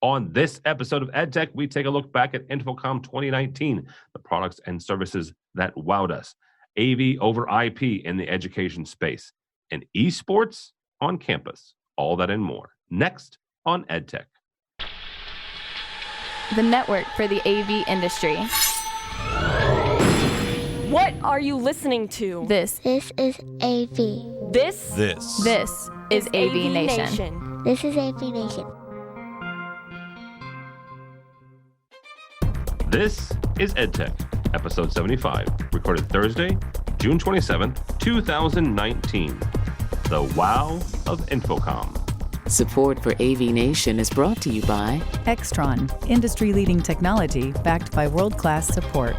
On this episode of EdTech, we take a look back at InfoComm 2019, the products and services that wowed us, AV over IP in the education space, and eSports on campus. All that and more. Next on EdTech. The network for the AV industry. What are you listening to? This is AV. This is AVNation. This is AVNation. This is EdTech, episode 75, recorded Thursday, June 27th, 2019. The Wow of InfoComm. Support for AVNation is brought to you by Extron, industry-leading technology backed by world-class support.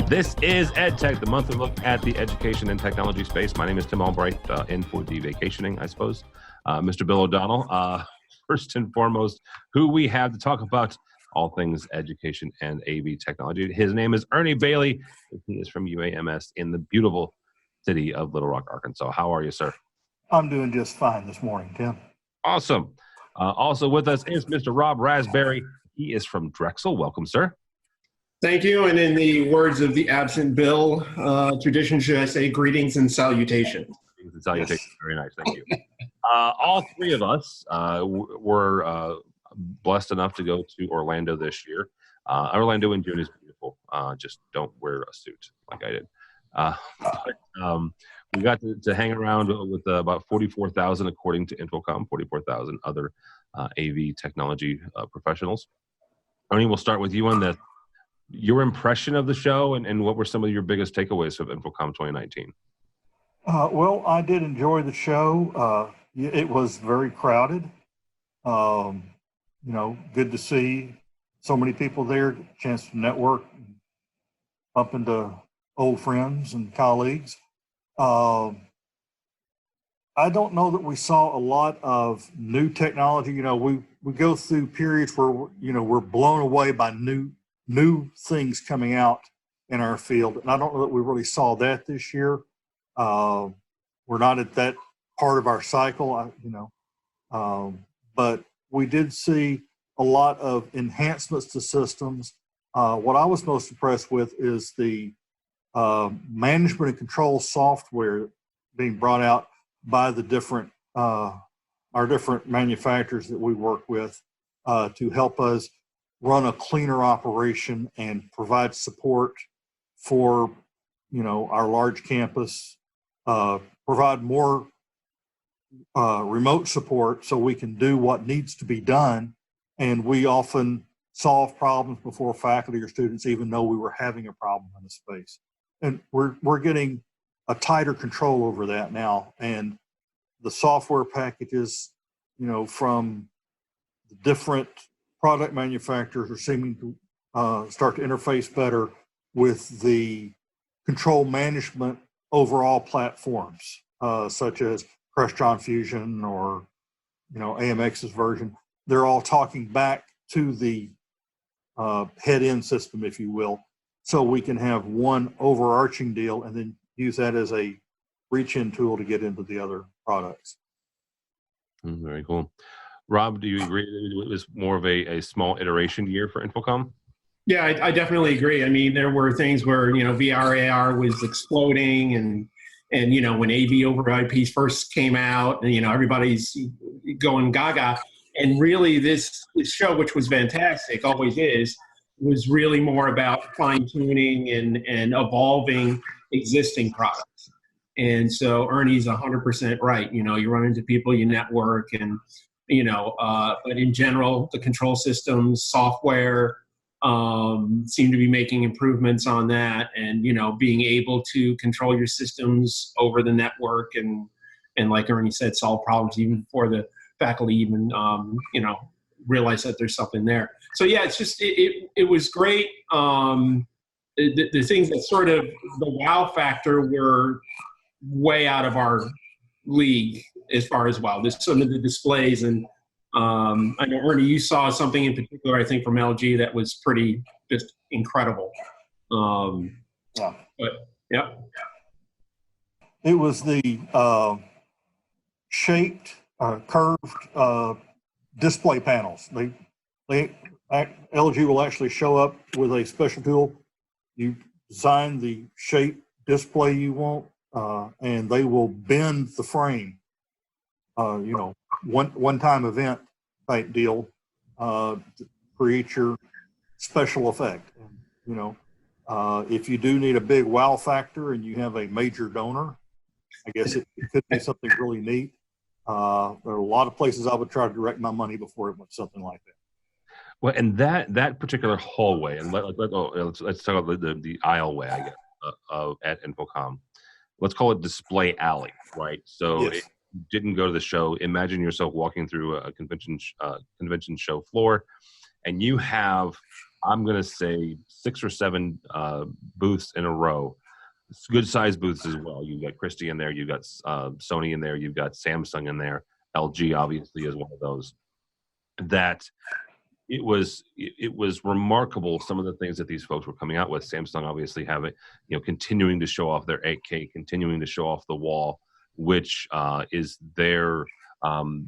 This is EdTech, the monthly look at the education and technology space. My name is Tim Albright, in for the vacationing, I suppose. Mr. Bill O'Donnell, first and foremost, who we have to talk about all things education and AV technology. His name is Ernie Bailey. He is from UAMS in the beautiful city of Little Rock, Arkansas. How are you, sir? I'm doing just fine this morning, Tim. Awesome. Also with us is Mr. Rob Raspberry. He is from Drexel. Welcome, sir. Thank you. And in the words of the absent Bill, tradition, should I say greetings and salutations? Greetings and salutations. Yes. Very nice. Thank you. All three of us were blessed enough to go to Orlando this year. Orlando in June is beautiful. Just don't wear a suit like I did. We got to hang around with about 44,000, according to InfoComm, 44,000 other AV technology professionals. Ernie, we'll start with you on this. Your impression of the show and what were some of your biggest takeaways of InfoComm 2019? Well, I did enjoy the show. It was very crowded. Good to see so many people there, chance to network, bump into old friends and colleagues. I don't know that we saw a lot of new technology. We go through periods where, we're blown away by new things coming out in our field. And I don't know that we really saw that this year. We're not at that part of our cycle, but we did see a lot of enhancements to systems. What I was most impressed with is the management and control software being brought out by the different our different manufacturers that we work with to help us run a cleaner operation and provide support for our large campus, provide more remote support so we can do what needs to be done. And we often solve problems before faculty or students even know we were having a problem in a space. And we're getting a tighter control over that now. And the software packages, from the different product manufacturers are seeming to start to interface better with the control management overall platforms, such as Crestron Fusion or, AMX's version. They're all talking back to the head-end system, if you will, so we can have one overarching deal and then use that as a reach-in tool to get into the other products. Very cool. Rob, do you agree that it was more of a small iteration year for InfoComm? Yeah, I definitely agree. I mean, there were things where, VR, AR was exploding and when AV over IPs first came out, and, everybody's going gaga. And really this show, which was fantastic, always is, was really more about fine-tuning and evolving existing products. And so Ernie's 100% right. You run into people, you network, and, but in general, the control systems, software, seem to be making improvements on that, and, being able to control your systems over the network and like Ernie said, solve problems even before the faculty even, realize that there's something there. So yeah, it's just, it was great. The things that sort of the wow factor were way out of our league as far as wow. There's some of the displays, and I know Ernie, you saw something in particular, I think from LG that was pretty just incredible. Yeah. But yeah. It was the shaped, curved display panels. LG will actually show up with a special tool. You design the shape display you want, and they will bend the frame. One-time event type deal to create your special effect. If you do need a big wow factor and you have a major donor, I guess it could be something really neat. There are a lot of places I would try to direct my money before it went something like that. Well, and that particular hallway, and let's talk about the aisleway, I guess, at InfoComm. Let's call it display alley, right? So Yes. It didn't go to the show. Imagine yourself walking through a convention show floor, and you have, I'm going to say, 6 or 7 booths in a row. It's good sized booths as well. You've got Christie in there, you've got Sony in there, you've got Samsung in there. LG obviously is one of those. That it was remarkable, some of the things that these folks were coming out with. Samsung obviously having, continuing to show off their 8K, continuing to show off the wall, which is their OLED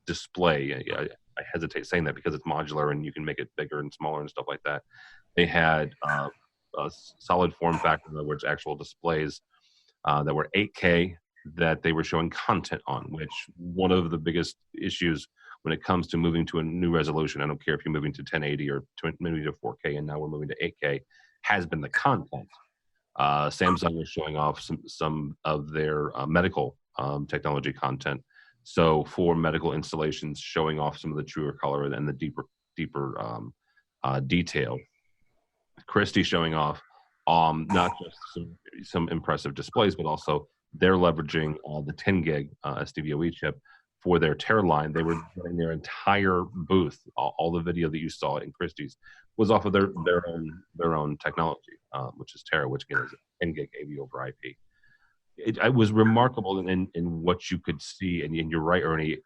display. I hesitate saying that because it's modular and you can make it bigger and smaller and stuff like that. They had a solid form factor, in other words, actual displays that were 8K that they were showing content on, which one of the biggest issues when it comes to moving to a new resolution, I don't care if you're moving to 1080 or moving to 4K, and now we're moving to 8K, has been the content. Samsung was showing off some of their medical technology content. So for medical installations, showing off some of the truer color and the deeper detail. Christie showing off not just some impressive displays, but also they're leveraging the 10 gig SDVoE chip for their Terra line. They were running their entire booth. All the video that you saw in Christie's was off of their own technology, which is Terra, which again is 10 gig AV over IP. It was remarkable in what you could see, and you're right, Ernie.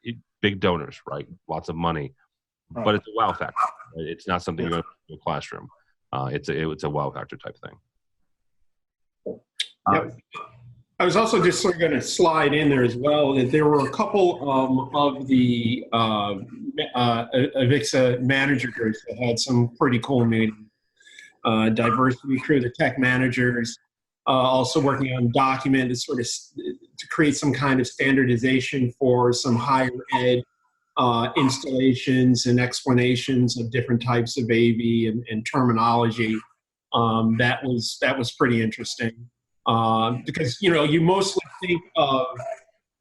Big donors, right? Lots of money, but it's a wow factor. Right? It's not something you go to a classroom. It's a wow factor type thing. Yep. I was also just sort of going to slide in there as well that there were a couple of the AVIXA manager groups that had some pretty cool meetings. Diversity crew, the tech managers, also working on document to create some kind of standardization for some higher ed installations and explanations of different types of AV and terminology. That was pretty interesting. Because you mostly think of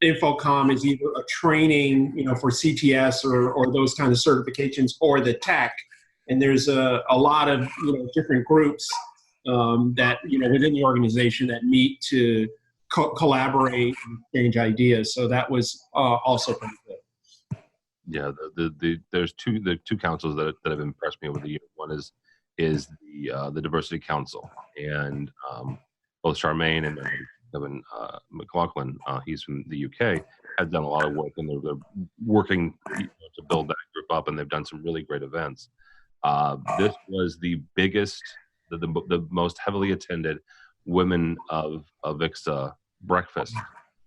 InfoComm as either a training, for CTS or those kind of certifications, or the tech, and there's a lot of different groups that within the organization that meet to collaborate and exchange ideas. So that was also pretty good. Yeah, there's the two councils that have impressed me over the years. One is the Diversity Council, and both Charmaine and Kevin McLaughlin, he's from the UK, has done a lot of work, and they're working to build that group up, and they've done some really great events. This was the biggest, the most heavily attended Women of AVIXA breakfast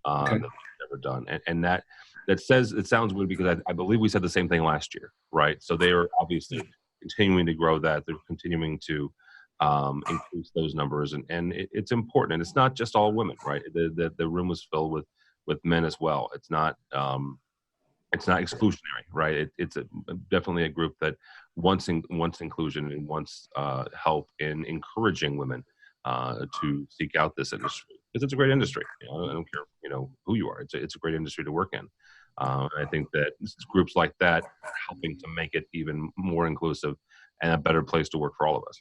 that we've ever done, and that says, it sounds weird because I believe we said the same thing last year, right? So they are obviously continuing to grow that. They're continuing to increase those numbers, and it's important. And it's not just all women, right? The room was filled with men as well. It's not exclusionary, right? It's definitely a group that wants inclusion and wants help in encouraging women to seek out this industry, because it's a great industry. I don't care who you are. It's a great industry to work in. I think that groups like that are helping to make it even more inclusive and a better place to work for all of us.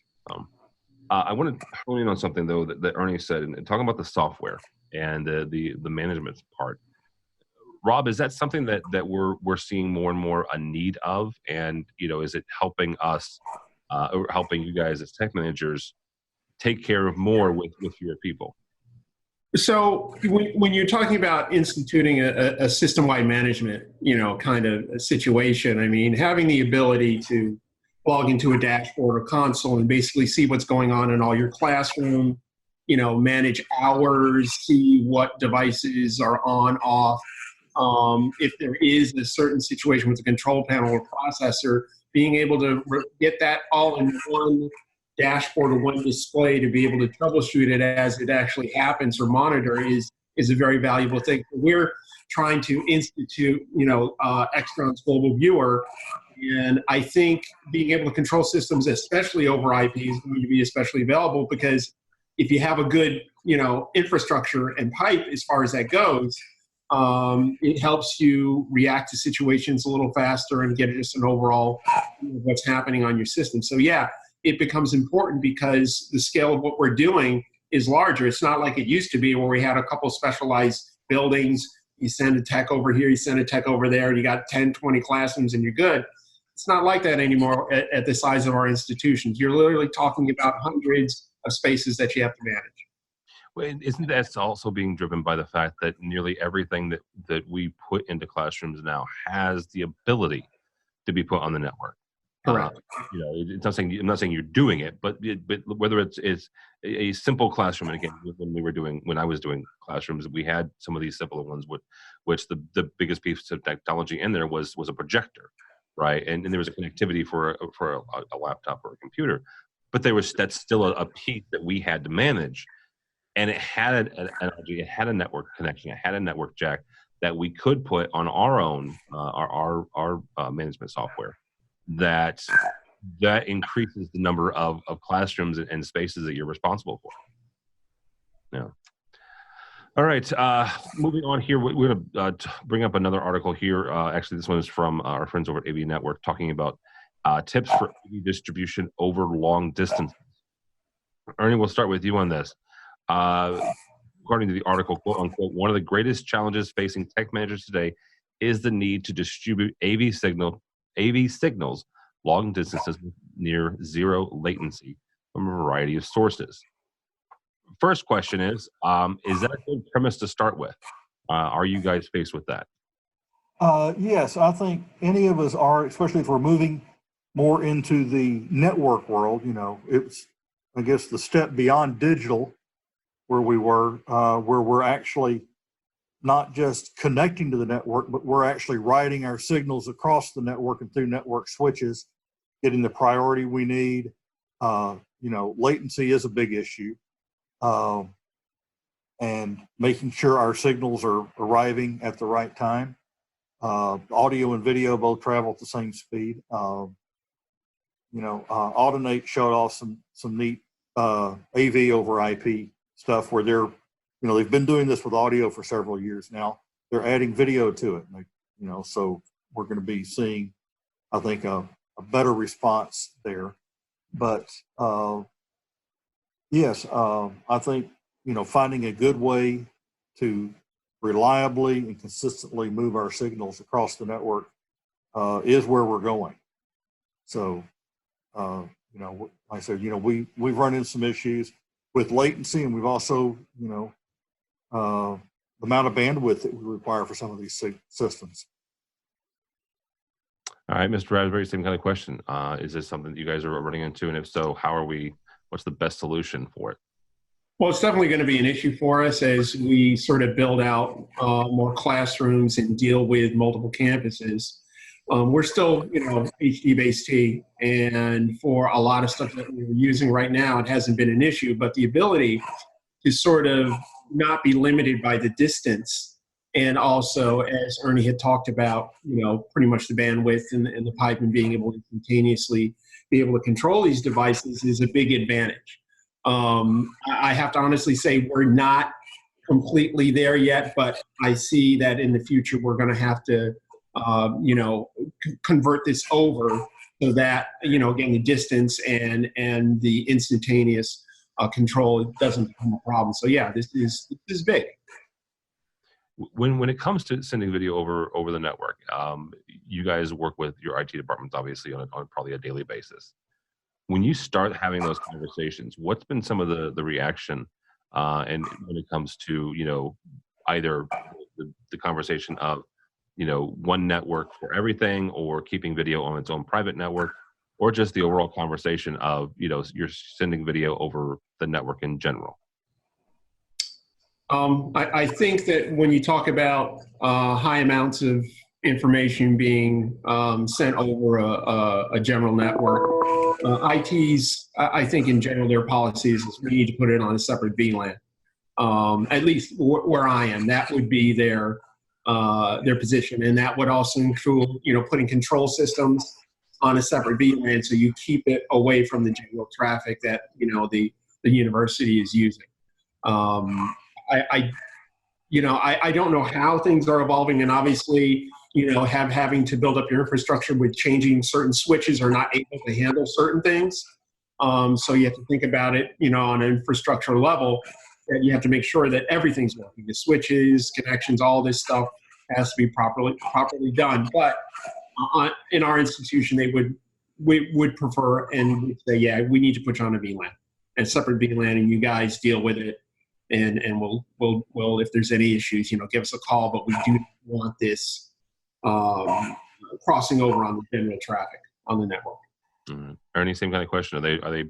I want to hone in on something though that Ernie said, and talking about the software and the management part. Rob, is that something that we're seeing more and more a need of? And is it helping us or helping you guys as tech managers take care of more with fewer people? So when you're talking about instituting a system-wide management, kind of a situation, I mean, having the ability to log into a dashboard or console and basically see what's going on in all your classroom, manage hours, see what devices are on, off, if there is a certain situation with a control panel or processor, being able to get that all in one dashboard or one display to be able to troubleshoot it as it actually happens or monitor is a very valuable thing. We're trying to institute, Extron's global viewer, and I think being able to control systems, especially over IP, is going to be especially valuable because if you have a good, infrastructure and pipe as far as that goes, it helps you react to situations a little faster and get just an overall what's happening on your system. So yeah, it becomes important because the scale of what we're doing is larger. It's not like it used to be where we had a couple specialized buildings. You send a tech over here, you send a tech over there, and you got 10, 20 classrooms and you're good. It's not like that anymore at the size of our institutions. You're literally talking about hundreds of spaces that you have to manage. Well, isn't that also being driven by the fact that nearly everything that we put into classrooms now has the ability to be put on the network? Correct. It's not saying, I'm not saying you're doing it, but whether it's a simple classroom, and again, when I was doing classrooms, we had some of these simpler ones, which the biggest piece of technology in there was a projector, right? And there was a connectivity for a laptop or a computer, but that's still a piece that we had to manage, and it had it had a network connection, it had a network jack that we could put on our own our management software. That increases the number of classrooms and spaces that you're responsible for. Yeah. All right. Moving on here, we're going to bring up another article here. Actually, this one is from our friends over at AV Network, talking about tips for AV distribution over long distances. Ernie, we'll start with you on this. According to the article, quote unquote, one of the greatest challenges facing tech managers today is the need to distribute AV signals long distances with near zero latency from a variety of sources. First question is that a good premise to start with? Are you guys faced with that? Yes, I think any of us are, especially if we're moving more into the network world. It's, I guess, the step beyond digital where we were, where we're actually not just connecting to the network, but we're actually routing our signals across the network and through network switches, getting the priority we need. Latency is a big issue, and making sure our signals are arriving at the right time. Audio and video both travel at the same speed. Audinate showed off some neat AV over IP stuff where they've been doing this with audio for several years now. They're adding video to it, so we're going to be seeing, I think, a better response there. But yes, I think, finding a good way to reliably and consistently move our signals across the network is where we're going. So, like I said, we've run into some issues with latency, and we've also, the amount of bandwidth that we require for some of these systems. All right, Mr. Raspberry, same kind of question. Is this something that you guys are running into? And if so, what's the best solution for it? Well, it's definitely going to be an issue for us as we sort of build out more classrooms and deal with multiple campuses. We're still, HD-based T, and for a lot of stuff that we're using right now, it hasn't been an issue, but the ability to sort of not be limited by the distance, and also, as Ernie had talked about, pretty much the bandwidth and the pipe, and being able to instantaneously be able to control these devices is a big advantage. I have to honestly say we're not completely there yet, but I see that in the future we're going to have to, convert this over so that, again, the distance and the instantaneous control doesn't become a problem. So yeah, this is big. When it comes to sending video over the network, you guys work with your IT departments obviously on probably a daily basis. When you start having those conversations, what's been some of the reaction, and when it comes to either the conversation of one network for everything, or keeping video on its own private network, or just the overall conversation of you're sending video over the network in general? I think that when you talk about high amounts of information being sent over a general network, IT's, I think in general, their policies is we need to put it on a separate VLAN. At least where I am, that would be their position, and that would also include, putting control systems on a separate VLAN so you keep it away from the general traffic that the university is using. I don't know how things are evolving, and obviously, having to build up your infrastructure with changing certain switches are not able to handle certain things. So you have to think about it, on an infrastructure level, that you have to make sure that everything's working. The switches, connections, all this stuff has to be properly done. But in our institution, we would prefer and would say, yeah, we need to put you on a VLAN, a separate VLAN, and you guys deal with it. And we'll if there's any issues, give us a call. But we do not want this crossing over on the general traffic on the network. Mm-hmm. Ernie, same kind of question. Are they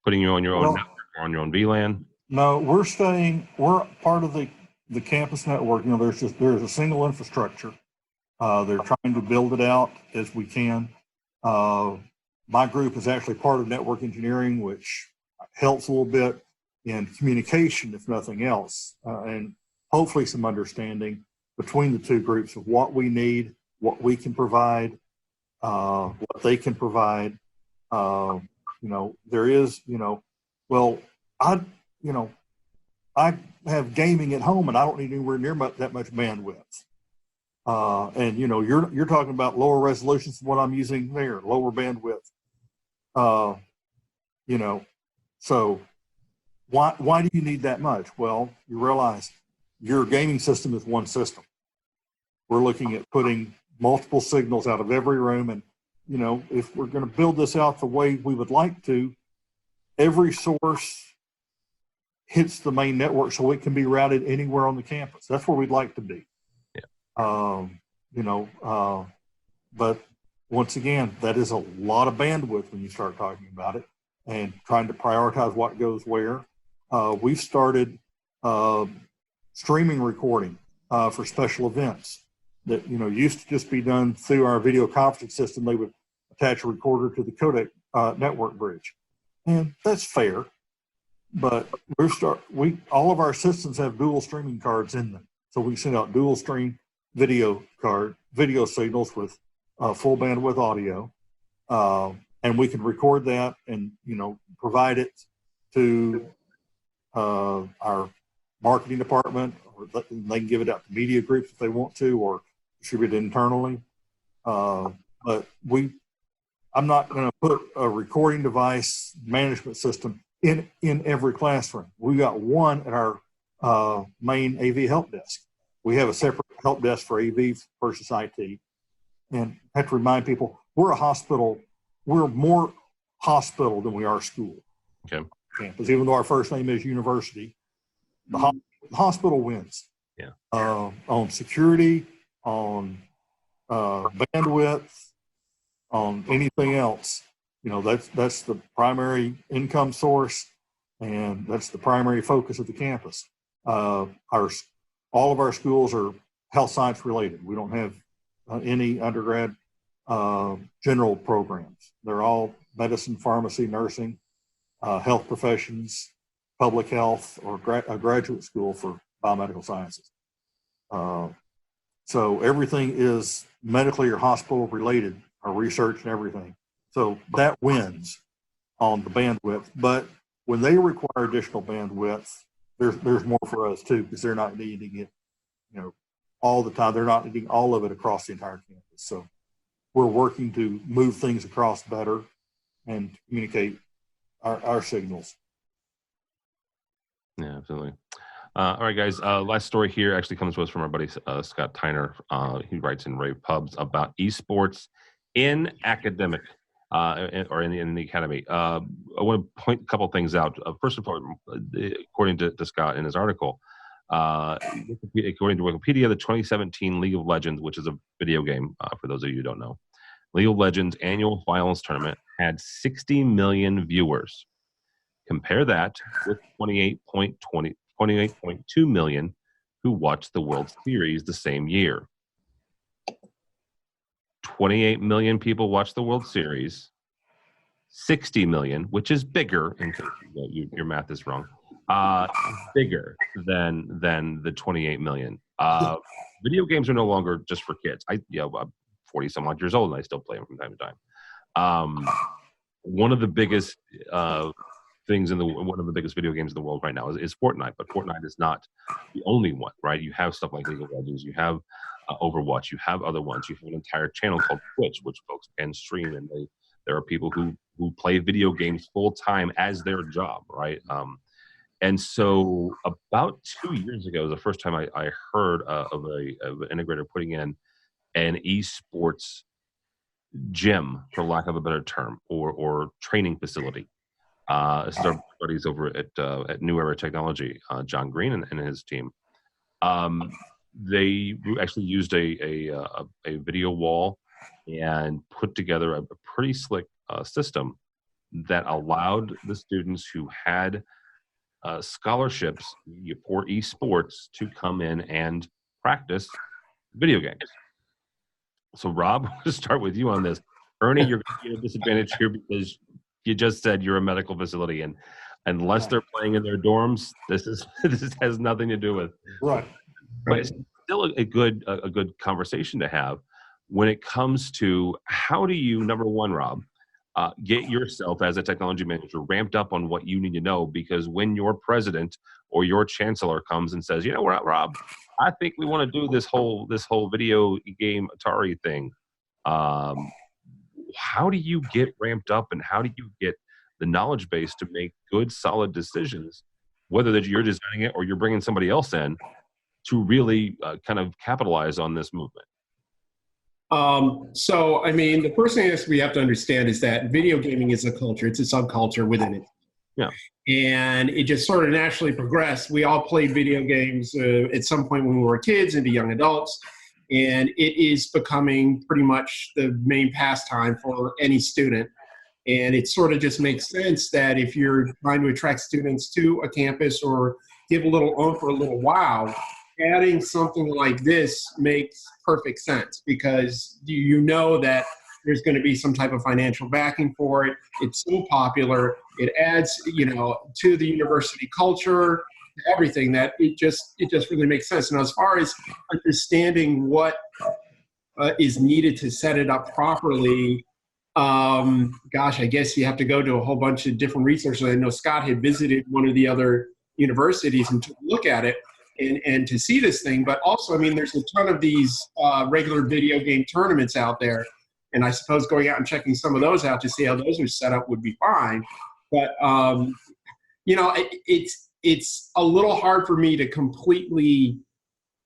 putting you on your own network or on your own VLAN? No, we're part of the campus network. There's a single infrastructure. They're trying to build it out as we can. My group is actually part of network engineering, which helps a little bit in communication, if nothing else, and hopefully some understanding between the two groups of what we need, what we can provide, what they can provide. There is, I have gaming at home and I don't need anywhere near that much bandwidth. And you're talking about lower resolutions than what I'm using there, lower bandwidth. So why do you need that much? Well, you realize your gaming system is one system. We're looking at putting multiple signals out of every room, and if we're going to build this out the way we would like to, every source hits the main network so it can be routed anywhere on the campus. That's where we'd like to be. Yeah. But once again, that is a lot of bandwidth when you start talking about it and trying to prioritize what goes where. We've started streaming recording for special events that used to just be done through our video conferencing system. They would attach a recorder to the codec network bridge, and that's fair. But all of our systems have dual streaming cards in them, so we send out dual stream video signals with full bandwidth audio, and we can record that and provide it to our marketing department, or they can give it out to media groups if they want to, or distribute it internally. But I'm not going to put a recording device management system in every classroom. We got one at our main AV help desk. We have a separate help desk for AV versus IT. And I have to remind people, we're a hospital. We're more hospital than we are school. Okay. Campus, even though our first name is university, the hospital wins. Yeah. On security, on bandwidth, on anything else. That's the primary income source, and that's the primary focus of the campus. All of our schools are health science related. We don't have any undergrad general programs. They're all medicine, pharmacy, nursing, health professions, public health, or a graduate school for biomedical sciences. So everything is medically or hospital related, our research and everything. So that wins on the bandwidth. But when they require additional bandwidth, there's more for us too, because they're not needing it, all the time. They're not needing all of it across the entire campus. So we're working to move things across better and communicate our signals. Yeah, absolutely. All right, guys. Last story here actually comes to us from our buddy Scott Tyner. He writes in Rave Pubs about eSports in academic or in the academy. I want to point a couple things out. First of all, according to Scott in his article, according to Wikipedia, the 2017 League of Legends, which is a video game for those of you who don't know, League of Legends annual finals tournament had 60 million viewers. Compare that with 28.24 28.2 million who watched the World Series the same year. 28 million people watched the World Series. 60 million, which is bigger, in case your math is wrong, bigger than the 28 million. Video games are no longer just for kids. I'm 40 some odd years old and I still play them from time to time. One of the biggest one of the biggest video games in the world right now is Fortnite, but Fortnite is not the only one, right? You have stuff like League of Legends, you have Overwatch, you have other ones, you have an entire channel called Twitch, which folks can stream, and there are people who play video games full time as their job, right? And so about 2 years ago, the first time I heard of an integrator putting in an eSports gym, for lack of a better term, or training facility. This is our buddies over at New Era Technology, John Green and his team. They actually used a video wall and put together a pretty slick system that allowed the students who had scholarships for esports to come in and practice video games. So, Rob, to start with you on this. Ernie, you're going to be at a disadvantage here because you just said you're a medical facility, and unless they're playing in their dorms, this has nothing to do with. Right. But it's still a good conversation to have when it comes to how do you, number one, Rob, get yourself as a technology manager ramped up on what you need to know, because when your president or your chancellor comes and says, you know what, Rob, I think we want to do this whole video game Atari thing. How do you get ramped up, and how do you get the knowledge base to make good, solid decisions, whether that you're designing it or you're bringing somebody else in to really kind of capitalize on this movement? So, I mean, the first thing we have to understand is that video gaming is a culture. It's a subculture within it. Yeah. And it just sort of naturally progressed. We all played video games at some point when we were kids into young adults. And it is becoming pretty much the main pastime for any student. And it sort of just makes sense that if you're trying to attract students to a campus or give a little oomph or a little wow, adding something like this makes perfect sense, because you know that there's going to be some type of financial backing for it. It's so popular. It adds, to the university culture, everything, that it just really makes sense. Now, as far as understanding what is needed to set it up properly, I guess you have to go to a whole bunch of different resources. I know Scott had visited one of the other universities and took a look at it and to see this thing. But also, I mean, there's a ton of these regular video game tournaments out there. And I suppose going out and checking some of those out to see how those are set up would be fine. But, it's a little hard for me to completely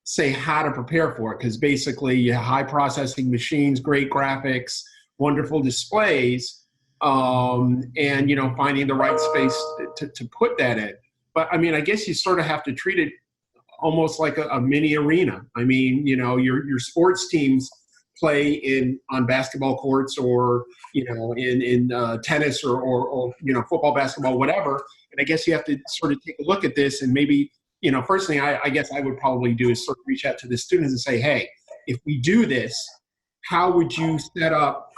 say how to prepare for it, because basically you have high processing machines, great graphics, wonderful displays, and, finding the right space to put that in. But, I mean, I guess you sort of have to treat it almost like a mini arena. I mean, your sports teams play on basketball courts or, in tennis or football, basketball, whatever. And I guess you have to sort of take a look at this and maybe, first thing I guess I would probably do is sort of reach out to the students and say, hey, if we do this, how would you set up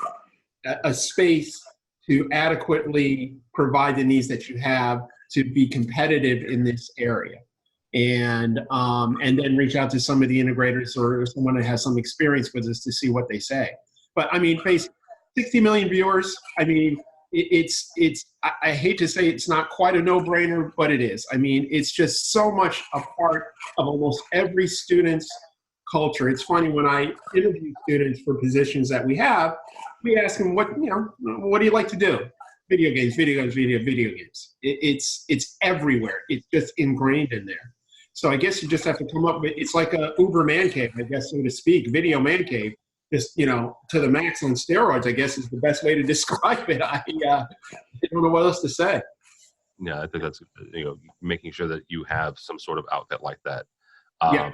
a space to adequately provide the needs that you have to be competitive in this area? And then reach out to some of the integrators or someone that has some experience with this to see what they say. But I mean, 60 million viewers. I mean, I hate to say it's not quite a no-brainer, but it is. I mean, it's just so much a part of almost every student's culture. It's funny, when I interview students for positions that we have, we ask them, what do you like to do? Video games. It's everywhere. It's just ingrained in there. So I guess you just have to come up with, it's like a Uber man cave, I guess, so to speak, video man cave, just, to the max on steroids, I guess is the best way to describe it. I don't know what else to say. Yeah, I think that's, making sure that you have some sort of outfit like that. Yeah.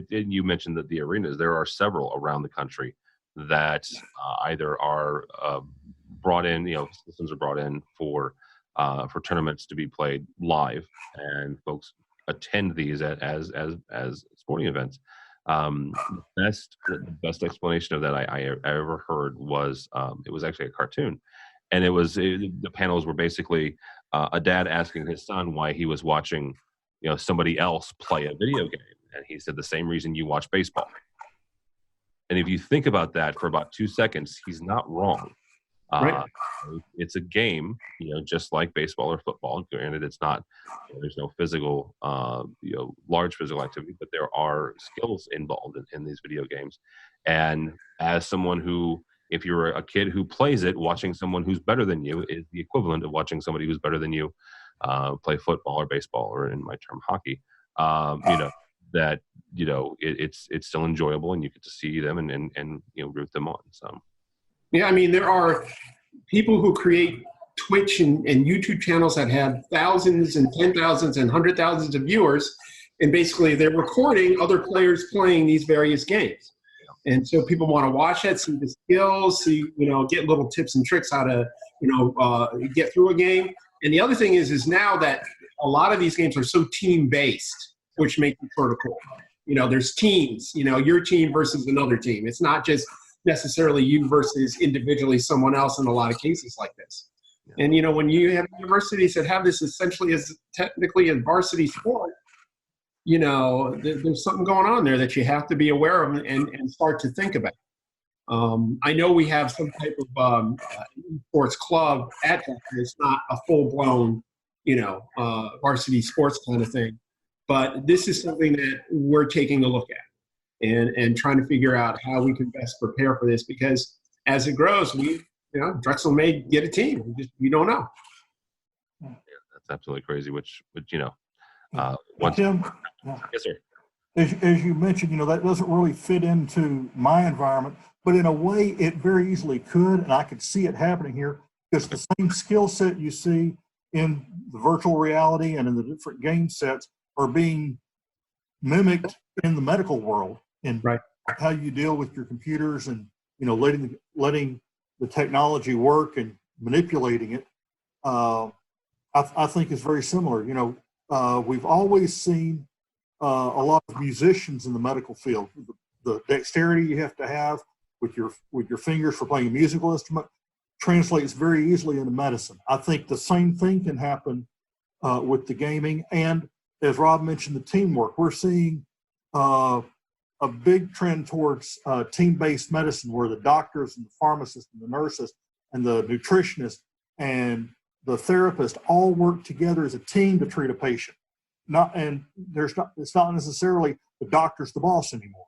You mentioned that the arenas, there are several around the country that either are brought in, systems are brought in for tournaments to be played live, and folks attend these as sporting events. The best explanation of that I ever heard was it was actually a cartoon, and the panels were basically a dad asking his son why he was watching somebody else play a video game, and he said the same reason you watch baseball. And if you think about that for about 2 seconds, he's not wrong. Right. It's a game, just like baseball or football. Granted, it's not. There's no physical, large physical activity, but there are skills involved in these video games. And as someone who, if you're a kid who plays it, watching someone who's better than you is the equivalent of watching somebody who's better than you play football or baseball, or in my term, hockey. It's still enjoyable, and you get to see them and root them on. So. Yeah, I mean, there are people who create Twitch and YouTube channels that have thousands and 10,000s and 100,000s of viewers, and basically they're recording other players playing these various games. And so people want to watch that, see the skills, get little tips and tricks how to, get through a game. And the other thing is now that a lot of these games are so team-based, which makes it sort of cool. There's teams, your team versus another team. It's not just necessarily you versus individually someone else in a lot of cases like this. And, when you have universities that have this essentially as technically a varsity sport, there's something going on there that you have to be aware of and start to think about. I know we have some type of sports club at that. It's not a full-blown, varsity sports kind of thing. But this is something that we're taking a look at. And trying to figure out how we can best prepare for this, because as it grows, Drexel may get a team. We don't know. Yeah, that's absolutely crazy. Which Tim, yes, sir. As you mentioned, that doesn't really fit into my environment, but in a way, it very easily could, and I could see it happening here, because the same skill set you see in the virtual reality and in the different game sets are being mimicked in the medical world. And right. How you deal with your computers and letting the technology work and manipulating it, I think is very similar. We've always seen a lot of musicians in the medical field. The dexterity you have to have with your fingers for playing a musical instrument translates very easily into medicine. I think the same thing can happen with the gaming, and as Rob mentioned, the teamwork. We're seeing a big trend towards team-based medicine, where the doctors and the pharmacists and the nurses and the nutritionists and the therapist all work together as a team to treat a patient. It's not necessarily the doctor's the boss anymore.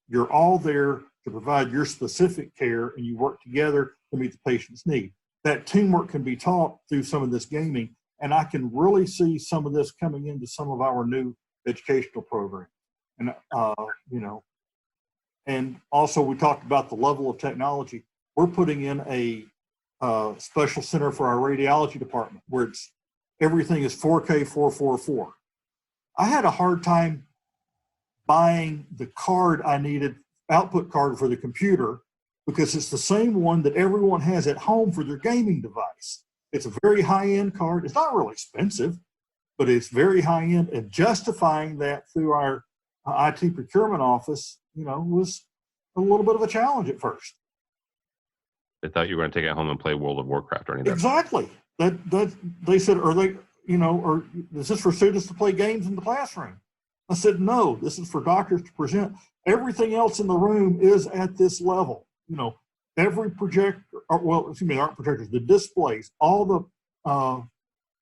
You're all there to provide your specific care, and you work together to meet the patient's need. That teamwork can be taught through some of this gaming, and I can really see some of this coming into some of our new educational programs. And, and also we talked about the level of technology. We're putting in a special center for our radiology department, where everything is 4K 444. I had a hard time buying the card I needed, output card for the computer, because it's the same one that everyone has at home for their gaming device. It's a very high-end card. It's not really expensive, but it's very high-end, and justifying that through our IT procurement office, was a little bit of a challenge at first. They thought you were going to take it home and play World of Warcraft or anything. Exactly. That they said, or is this for students to play games in the classroom? I said, no, this is for doctors to present. Everything else in the room is at this level. Every projector, they aren't projectors, the displays, all the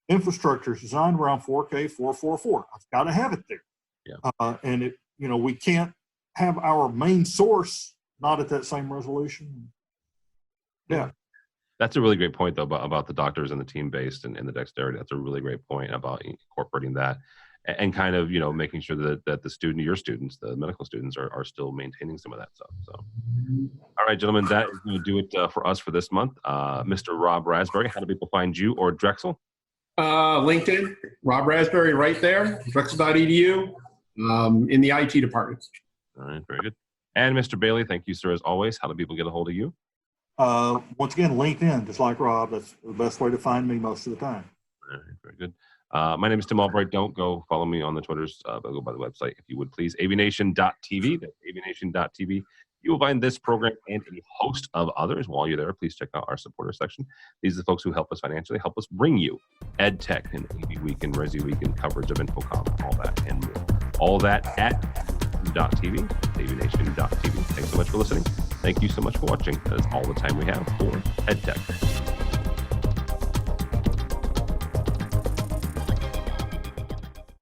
infrastructure is designed around 4K 444. I've got to have it there. Yeah. And we can't have our main source not at that same resolution. Yeah. That's a really great point, though, about the doctors and the team-based and the dexterity. That's a really great point about incorporating that and kind of, making sure that your students, the medical students, are still maintaining some of that stuff. So, all right, gentlemen, that is going to do it for us for this month. Mr. Rob Raspberry, how do people find you or Drexel? LinkedIn, Rob Raspberry right there, drexel.edu, in the IT department. All right, very good. And Mr. Bailey, thank you, sir, as always. How do people get a hold of you? Once again, LinkedIn, just like Rob. That's the best way to find me most of the time. All right, very good. My name is Tim Albright. Don't go follow me on the Twitters, but go by the website if you would please. AVNation.tv. That's AVNation.tv. You will find this program and a host of others. While you're there, please check out our supporter section. These are the folks who help us financially, help us bring you EdTech and AV Week and Resi Week and coverage of InfoComm, all that and more. All that at .tv, AVNation.tv. Thanks so much for listening. Thank you so much for watching. That is all the time we have for EdTech.